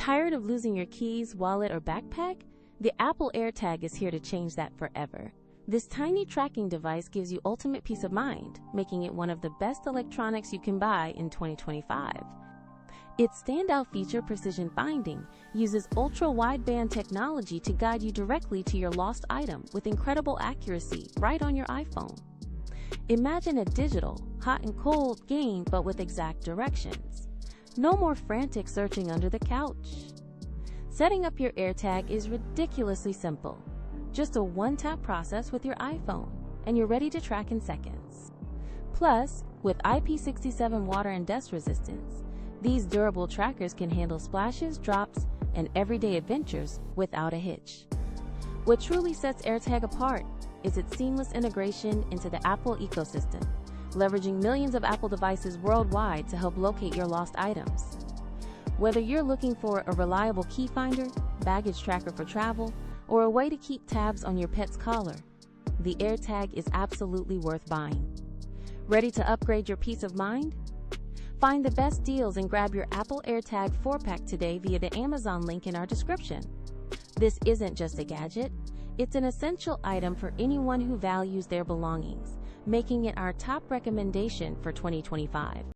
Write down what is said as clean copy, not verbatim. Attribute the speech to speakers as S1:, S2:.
S1: Tired of losing your keys, wallet, or backpack? The Apple AirTag is here to change that forever. This tiny tracking device gives you ultimate peace of mind, making it one of the best electronics you can buy in 2025. Its standout feature, precision finding, uses Ultra Wideband technology to guide you directly to your lost item with incredible accuracy right on your iPhone. Imagine a digital, hot and cold game, but with exact directions. No more frantic searching under the couch. Setting up your AirTag is ridiculously simple. Just a one-tap process with your iPhone, and you're ready to track in seconds. Plus, with IP67 water and dust resistance, these durable trackers can handle splashes, drops, and everyday adventures without a hitch. What truly sets AirTag apart is its seamless integration into the Apple ecosystem, leveraging millions of Apple devices worldwide to help locate your lost items. Whether you're looking for a reliable key finder, baggage tracker for travel, or a way to keep tabs on your pet's collar, the AirTag is absolutely worth buying. Ready to upgrade your peace of mind? Find the best deals and grab your Apple AirTag 4-pack today via the Amazon link in our description. This isn't just a gadget, it's an essential item for anyone who values their belongings, making it our top recommendation for 2025.